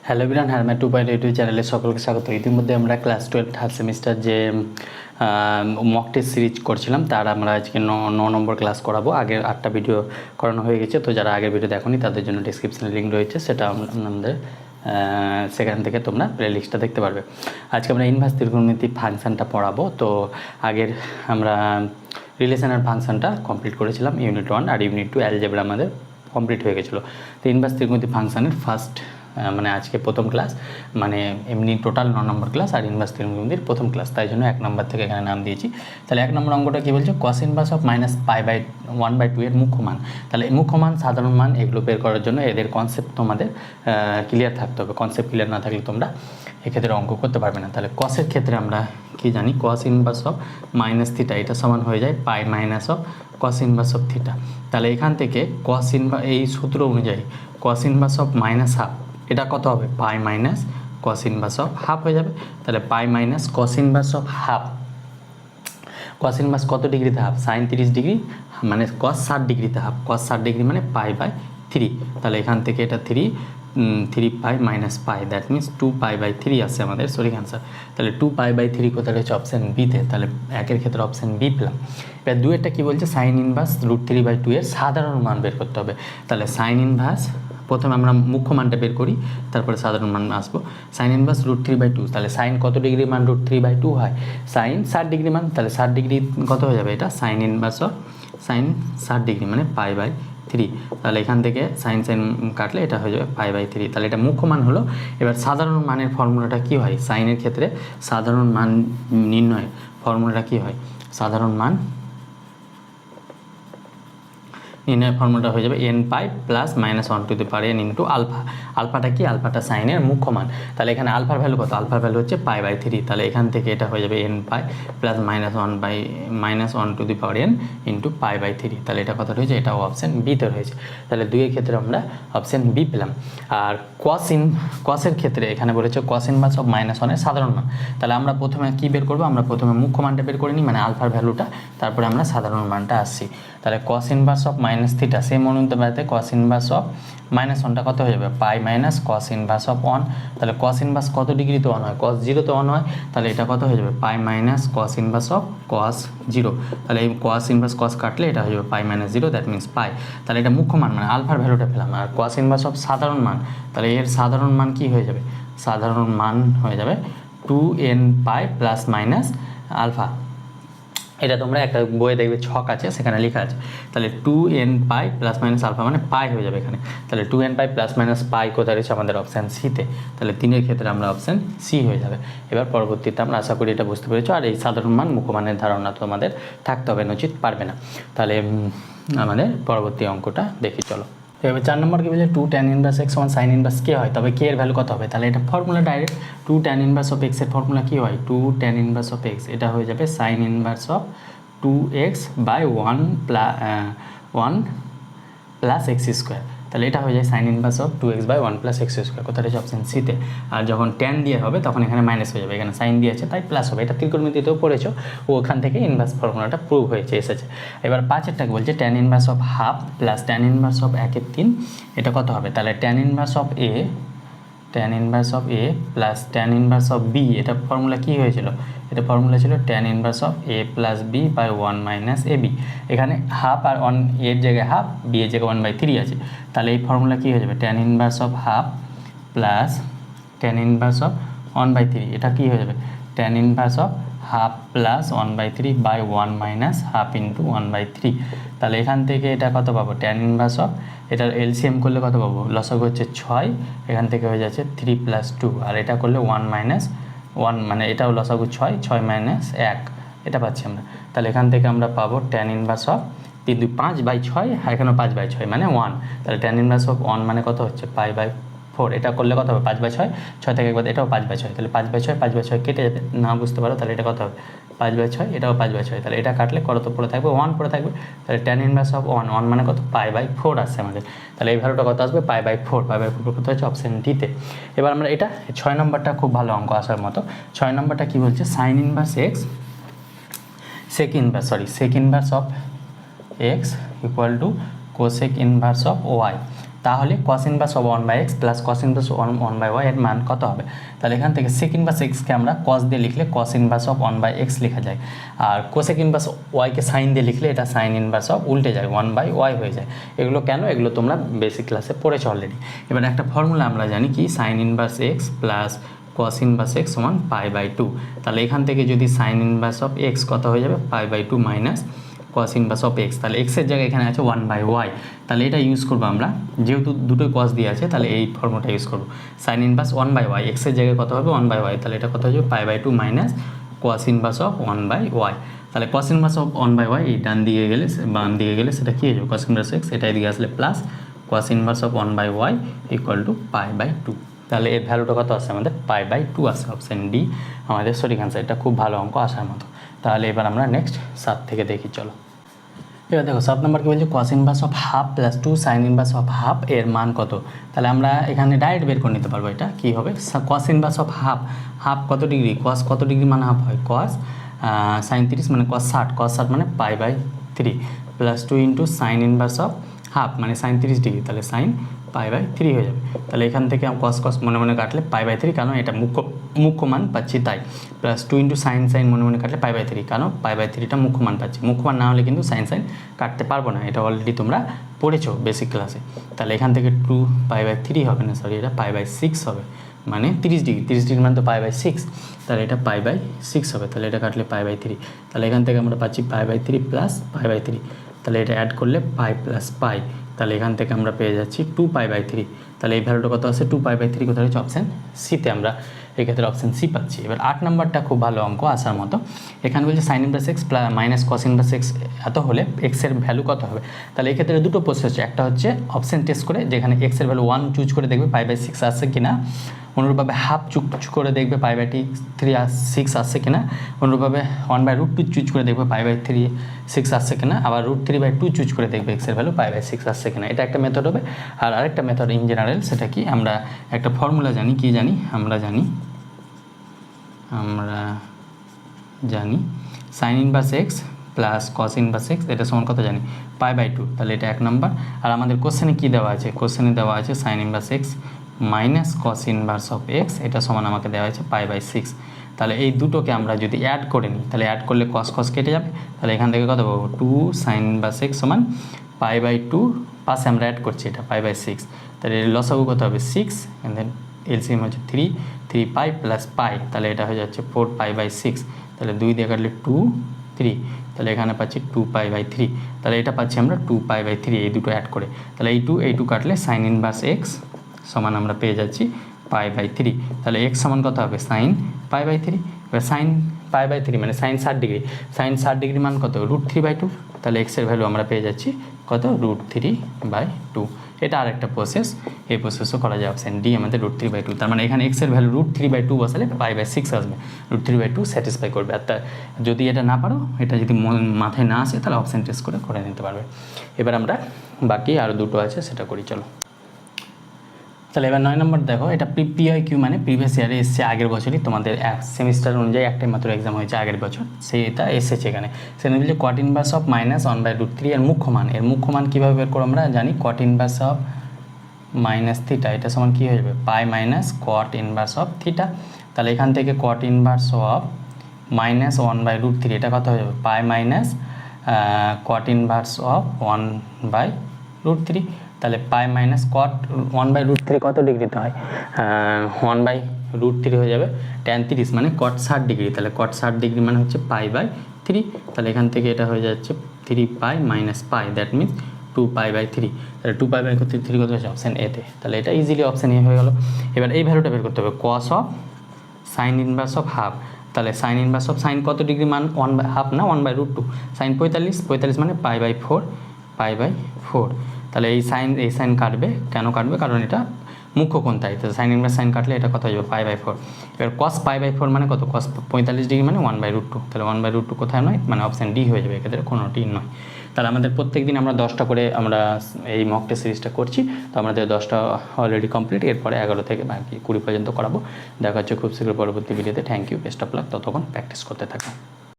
Hello everyone, হ্যারম্যাট 2.8 চ্যানেলে সকলকে স্বাগত। ইতিমধ্যে আমরা ক্লাস 12 থার্ড সেমিস্টার যে মক টেস্ট সিরিজ করছিলাম তার আমরা আজকে 9 নম্বর ক্লাস করাবো। আগের 8টা ভিডিও করানো হয়ে গেছে, তো যারা আগের ভিডিও দেখোনি তাদের জন্য ডিসক্রিপশনে লিঙ্ক রয়েছে, সেটা আমাদের সেখান থেকে তোমরা প্লে লিস্টটা দেখতে পারবে। আজকে আমরা ইনভার্স ত্রিকোণমিতি ফাংশানটা পড়াবো। তো আগের আমরা রিলেশন আর ফাংশানটা কমপ্লিট করেছিলাম, ইউনিট 1 আর ইউনিট 2 অ্যালজেব্রা আমাদের কমপ্লিট হয়ে গেছিলো। তো ইনভার্স ত্রিকোণমিতি ফাংশানের ফার্স্ট মানে আজকে প্রথম ক্লাস, মানে এমনি টোটাল 9 নম্বর ক্লাস আর ইনভার্স ত্রিকোণমিতির প্রথম ক্লাস, তাই জন্য 1 নম্বর থেকে এখানে নাম দিয়েছি। তাহলে 1 নম্বর অঙ্কটা কী বলছে, কস ইনভার্স অফ -π/1/2 এর মুখ্য মান। তাহলে মুখ্য মান, সাধারণ মান, এগুলো বের করার জন্য এদের কনসেপ্ট তোমাদের ক্লিয়ার থাকতে হবে। কনসেপ্ট ক্লিয়ার না থাকলে তোমরা এক্ষেত্রে অঙ্ক করতে পারবে না। তাহলে কসের ক্ষেত্রে আমরা কি জানি, কস ইনভার্স অফ -θ এটা সমান হয়ে যায় π minus of cos inverse of theta. তাহলে এখান থেকে কস ইনভার্স, এই সূত্র অনুযায়ী কস ইনভার্স অফ -½ এটা কত হবে, pi minus cos inverse of half হয়ে যাবে। তাহলে pi minus cos inverse of half, cos inverse কত ডিগ্রিতে হাফ, sin 30 ডিগ্রি, মানে কস 60 ডিগ্রিতে হাফ, কস 60 ডিগ্রি মানে π/3। তাহলে এখান থেকে এটা 3π মাইনাস পাই, দ্যাট মিনস 2π/3 আসছে আমাদের সঠিক অ্যান্সার। তাহলে 2π/3 কোথায় রয়েছে, অপশান বিতে। তাহলে একের ক্ষেত্রে অপশান বি পেলাম। এবার দুয়েরটা কী বলছে, সাইন ইনভার্স √3/2 এর সাধারণ মান বের করতে হবে। তাহলে সাইন ইনভার্স, প্রথমে আমরা মুখ্য মানটা বের করি, তারপরে সাধারণ মান আসবো। সাইন ইনভার্স √3/2, তাহলে সাইন কত ডিগ্রি মান √3/2 হয়, সাইন 60 ডিগ্রি মান, তাহলে 60 ডিগ্রি কত হয়ে যাবে, এটা sign inverse of sign 60 degree মানে π/3। তাহলে এখান থেকে সাইন কাটলে এটা হয়ে যাবে π/3। তাহলে এটা মুখ্য মান হলো। এবার সাধারণ মানের ফর্মুলাটা কি হয়, সাইনের ক্ষেত্রে সাধারণ মান নির্ণয় ফর্মুলাটা কি হয়, সাধারণ মান নির্ণয়ের ফর্মুলাটা হয়ে যাবে n π plus -1/n into alpha. আলফাটা কি, আলফাটা সাইনের মুখ্য মান। তাহলে এখানে আলফার ভ্যালু কত, আলফার ভ্যালু হচ্ছে π/3। তাহলে এখান থেকে এটা হয়ে যাবে n π প্লাস -1/n ইন্টু π/3। তাহলে এটা কত রয়েছে, এটাও অপশান বিতে রয়েছে। তাহলে দুইয়ের ক্ষেত্রে আমরা অপশান বি পেলাম। আর কসের ক্ষেত্রে এখানে বলেছে কস ইনভার্স অফ -1 এর সাধারণ মান। তাহলে আমরা প্রথমে কি বের করবো, আমরা প্রথমে মুখ্য মানটা বের করে নিই, মানে আলফার ভ্যালুটা, তারপরে আমরা সাধারণ মানটা আসছি। তাহলে কস ইনভার্স অফ -θ সেম অনুপাতে কস ইনভার্স অফ -1টা কত হয়ে যাবে, pi minus cos inverse of 1। তাহলে কস ইনভার্স কত ডিগ্রিতে 1 হয়, cos 0 তে 1 হয়। তাহলে এটা কত হয়ে যাবে, pi minus cos inverse of cos 0। তাহলে এই কস ইনভার্স কস কাটলে এটা হয়ে যাবে পাই মাইনাস 0, দ্যাট মিনস পাই। তাহলে এটা মুখ্য মান মানে আলফার ভ্যালুটা পেলাম। আর কস ইনভার্স অফ সাধারণ মান, তাহলে এর সাধারণ মান কি হয়ে যাবে, সাধারণ মান হয়ে যাবে 2n π প্লাস মাইনাস আলফা। এটা তোমরা একটা বইয়ে দেখবে ছক আছে, সেখানে লেখা আছে। তাহলে 2n π প্লাস মাইনাস আলফা মানে পাই হয়ে যাবে এখানে। তাহলে 2n π প্লাস মাইনাস পাই কোথায় রয়েছে, আমাদের অপশান সিতে। তাহলে 3-এর ক্ষেত্রে আমরা অপশান সি হয়ে যাবে। এবার পরবর্তীতে আমরা আশা করি এটা বুঝতে পেরেছো। আর এই সাধারণ মান মুখ্য মানের ধারণা তোমাদের থাকতে হবে, নচিত পারবে না। তাহলে আমাদের পরবর্তী অঙ্কটা দেখি চলো। তো এবার 4 নম্বর কি বলছে, 2 tan ইনভার্স x সমান সাইন ইনভার্স কে হয়, তবে কে এর ভ্যালু কত হবে। তাহলে এটা formula direct, 2 tan inverse of x এর ফর্মুলা কি হয়, 2 tan ইনভার্স অফ x, এটা হয়ে যাবে sign inverse of 2x/1 plus x²। তাহলে এটা হয়ে যায় sign inverse of 2x/1 plus x², কোথায় রয়েছে অপশান সিতে। আর যখন ট্যান দিয়ে হবে তখন এখানে মাইনাস হয়ে যাবে, এখানে সাইন দিয়ে আছে তাই প্লাস হবে। এটা ত্রিকোণমিতিতেও পড়েছো, ওখান থেকে ইনভার্স ফর্মুলাটা প্রুভ হয়েছে এসেছে। এবার 5-এরটাকে বলছে tan inverse of half plus tan inverse of 1/3, এটা কত হবে। তাহলে tan inverse of a, tan inverse of a plus tan inverse of b, এটা ফর্মুলা কী হয়েছিল, এটা ফর্মুলা ছিল ট্যান ইনভার্স অফ a প্লাস b বাই 1 মাইনাস ab। এখানে হাফ আর এর জায়গায় হাফ, বি এর জায়গায় 1/3 আছে। তাহলে এই ফর্মুলা কী হয়ে যাবে, tan inverse of half plus tan inverse of 1/3, এটা কী হয়ে যাবে, tan inverse of half plus 1/3 by 1 minus half into 1/3। তাহলে এখান থেকে এটা কত পাবো, ট্যান ইনভার্স অফ, এটার এলসিএম করলে কত পাবো, লসাগু হচ্ছে 6, এখান থেকে হয়ে যাচ্ছে 3 + 2, আর এটা করলে 1 মাইনাস 1, মানে এটাও লসাগু 6 মাইনাস 1, এটা পাচ্ছি আমরা। তাহলে এখান থেকে আমরা পাবো ট্যান ইনভার্স অফ 5/6, আর এখানেও 5/6 মানে 1। তাহলে ট্যান ইনভার্স অফ 1 মানে কত হচ্ছে π/4, এটা করলে কত হবে 5/6, 6 থেকে একবার এটাও 5/6, তাহলে 5/6 কেটে যাবে, না বুঝতে পারো তাহলে এটা কত হবে 5/6, এটাও 5/6, তাহলে এটা কাটলে কত পড়ে থাকবে, 1 পড়ে থাকবে। তাহলে ট্যান ইনভার্স অফ 1 মানে কত, π/4 আসছে আমাদের। তাহলে এই ভ্যালুটা কত আসবে, π/4 কত হচ্ছে অপশান ডিতে। এবার আমরা এটা 6 নম্বরটা খুব ভালো অঙ্ক আসার মতো। 6 নম্বরটা কী বলছে, sine inverse x sec inverse of x equal to cosec inverse of y. তাহলে cos inverse of 1/x plus cos inverse 1/y এর মান কত হবে? তাহলে এখান থেকে সেক ইনভার্স এক্সকে আমরা কস দিয়ে লিখলে কস ইনভার্স অফ 1/x লেখা যায়, আর কোসেক ইনভার্স ওয়াইকে সাইন দিয়ে লিখলে এটা সাইন ইনভার্স অফ উল্টে যায় 1/y হয়ে যায়। এগুলো কেন? এগুলো তোমরা বেসিক ক্লাসে পড়েছো অলরেডি। এবার একটা ফর্মুলা আমরা জানি কি, sign inverse x plus cos inverse x সমান π/2। তাহলে এখান থেকে যদি সাইন ইনভার্স অফ এক্স কত হয়ে যাবে? π/2 minus cos inverse of x. তাহলে এক্সের জায়গায় এখানে আছে 1/y, তাহলে এটা ইউজ করবো আমরা, যেহেতু দুটোই কস দিয়ে আছে তাহলে এই ফর্মুলাটা ইউজ করবো। সাইন ইনভার্স 1/y, এক্সের জায়গায় কত হবে? 1/y, তাহলে এটা কত হয়ে যাবে? π/2 minus cos inverse of 1/y। তাহলে কস ইনভার্স অফ 1/y এই ডান দিকে গেলে বাম দিকে গেলে সেটা কী হয়ে যাবে? কস ইনভার্স এক্স, এটা এদিকে আসলে plus cos inverse of 1/y equal to π/2। তাহলে এর ভ্যালুটা কত আসছে আমাদের? π/2 আসছে। অপশান ডি আমাদের সঠিক অ্যান্সার। এটা খুব ভালো অঙ্ক আসার মতো। তাহলে এবার আমরা নেক্সট 7 থেকে দেখি, চলো। এবার দেখো 7 নম্বর কি বলছে, কস inverse of half plus 2 sign inverse of half এর মান কত? তাহলে আমরা এখানে ডাইরেক্ট বের করে নিতে পারবো। এটা কী হবে? কস ইনভার্স অফ হাফ, হাফ কত ডিগ্রি? কস কত ডিগ্রি মানে হাফ হয়? কস সাইন 30 মানে কস 60, কস 60 মানে π/3 plus 2 into sine inverse of half মানে সাইন 30 ডিগ্রি, তাহলে সাইন π/3 হয়ে যাবে। তাহলে এখান থেকে কস কস মনে মনে কাটলে π/3, কারণ এটা মুখ্য মান পাচ্ছি তাই, প্লাস 2 ইন্টু সাইন সাইন মনে মনে কাটলে π/3, কারণ π/3টা মুখ্য মান পাচ্ছি। মুখ্য মান না হলে কিন্তু সাইন সাইন কাটতে পারবো না, এটা অলরেডি তোমরা পড়েছো বেসিক ক্লাসে। তাহলে এখান থেকে 2 π/3 হবে না, সরি এটা π/6 হবে, মানে 30 ডিগ্রি, 30 ডিগ্রি মানে তো π/6, তাহলে এটা π/6 হবে। তাহলে এটা কাটলে π/3, তাহলে এখান থেকে আমরা পাচ্ছি π/3 প্লাস π/3, তাহলে এটা অ্যাড করলে পাই প্লাস পাই, তাহলে এখান থেকে আমরা পেয়ে যাচ্ছি 2π/3। তাহলে এই ভ্যালুটা কত আছে? 2π/3 কোথায় হচ্ছে? অপশান সিতে আমরা এক্ষেত্রে অপশান সি পাচ্ছি। এবার 8 নম্বরটা খুব ভালো অঙ্ক আসার মতো। এখানে বলছে sine inverse x minus cos inverse x এত হলে এক্সের ভ্যালু কত হবে? তাহলে এক্ষেত্রে দুটো প্রসেস হচ্ছে, একটা হচ্ছে অপশান টেস্ট করে, যেখানে এক্সের ভ্যালু 1 চুজ করে দেখবে π/6 আসছে কিনা, অনুরূপভাবে হাফ চুজ করে দেখবে π/6 আসছে কিনা, অনুরূপভাবে 1/√2 চুজ করে দেখবে π/6 আসছে কিনা, আবার √3/2 চুজ করে দেখবে এক্সের ভ্যালু π/6 আসছে কিনা। এটা একটা মেথড হবে। আর আরেকটা মেথড ইন জেনারেল, সেটা কি, আমরা একটা ফর্মুলা জানি, কি জানি আমরা জানি sign inverse x plus cos inverse x, এটা সমান কত জানি? π/2। তাহলে এটা 1 নম্বর। আর আমাদের কোশ্চেনে কী দেওয়া আছে? কোশ্চেনে দেওয়া আছে sign inverse x minus cos inverse of x, এটা সমান আমাকে দেওয়া হয়েছে π/6। তাহলে এই দুটোকে আমরা যদি অ্যাড করে নিই, তাহলে অ্যাড করলে কস কস কেটে যাবে, তাহলে এখান থেকে কত পাবো? 2 সাইন ইনভার্স এক্স সমান π/2, পাশে আমরা অ্যাড করছি এটা π/6, তাহলে এর লসাগু কত হবে? 6, অ্যান্ড দেন এলসিএম হচ্ছে 3π প্লাস পাই, তাহলে এটা হয়ে যাচ্ছে 4π/6, তাহলে 2 দিয়ে কাটলে 2, 3, তাহলে এখানে পাচ্ছি 2π/3, তাহলে এটা পাচ্ছি আমরা 2π/3 এই দুটো অ্যাড করে। তাহলে এই টু কাটলে সাইন ইনভার্স এক্স সমান আমরা পেয়ে যাচ্ছি π/3, তাহলে এক্স সমান কত হবে? সাইন π/3। এবার সাইন π/3 মানে সাইন 60 ডিগ্রি, সাইন 60 ডিগ্রি মান কত? √3/2, তাহলে এক্সের ভ্যালু আমরা পেয়ে যাচ্ছি কত? √3/2। এটা আরেকটা প্রসেস, এই প্রসেসও করা যায়। অপশান ডি আমাদের √3/2, তার মানে এখানে এক্সের ভ্যালু √3/2 বসালে π/6 আসবে, √3/2 স্যাটিসফাই করবে। আর যদি এটা না পারো, এটা যদি মাথায় না আসে, তাহলে অপশান টেস্ট করে নিতে পারবে। এবার আমরা বাকি আরও দুটো আছে সেটা করি, চলো। তাহলে এবার 9 নম্বর দেখো, এটা PIQ মানে প্রিভিয়াস ইয়ারে এসছে, আগের বছরই তোমাদের সেমিস্টার অনুযায়ী একটাই মাত্র এক্সাম হয়েছে আগের বছর, সেইটা এসেছে এখানে। সেখানে বলছে কট ইনভার্স অফ মাইনাস 1/√3 এর মুখ্য মান কীভাবে বের করো? আমরা জানি cot inverse of minus theta, এটা সমান কী হয়ে যাবে? Pi minus cot inverse of theta. তাহলে এখান থেকে কট ইনভার্স অফ মাইনাস 1/√3, এটা কত হয়ে যাবে? Pi minus cot inverse of 1/√3, তাহলে পাই মাইনাস কট 1/√3 কত ডিগ্রিতে হয়? 1/√3 হয়ে যাবে tan 30, মানে কট 60 ডিগ্রি, তাহলে কট 60 ডিগ্রি মানে হচ্ছে π/3, তাহলে এখান থেকে এটা হয়ে যাচ্ছে 3π মাইনাস পাই, দ্যাট মিনস 2π/3, তাহলে 2π/3 কত হচ্ছে? অপশান এতে। তাহলে এটা ইজিলি অপশান এ হয়ে গেল। এবার এই ভ্যালুটা বের করতে হবে, cos of sign inverse of half, তাহলে সাইন ইনভার্স অফ সাইন কত ডিগ্রি মান? 1/2 না 1/√2, সাইন 45 মানে π/4, তাহলে এই সাইন কাটবে, কেন কাটবে? কারণ এটা মুখ্য কোণ, তাই তো সাইন ইনভার্স সাইন কাটলে এটা কত হয়ে যাবে? π/4। এবার কস π/4 মানে কত? কস 45 ডিগ্রি মানে 1/√2, তাহলে 1/√2 কোথায় নয়? মানে অপশান ডি হয়ে যাবে, এক্ষেত্রে কোনোটি নয়। তাহলে আমাদের প্রত্যেক দিন আমরা 10টা করে আমরা এই মক টেস্ট সিরিজটা করছি, তো আমাদের 10টা অলরেডি কমপ্লিট, এরপরে 11 থেকে বাকি 20 পর্যন্ত করাবো। দেখা হচ্ছে খুব শীঘ্র পরবর্তী ভিডিওতে। Thank you, best of luck, ততক্ষণ প্র্যাকটিস করতে থাকো।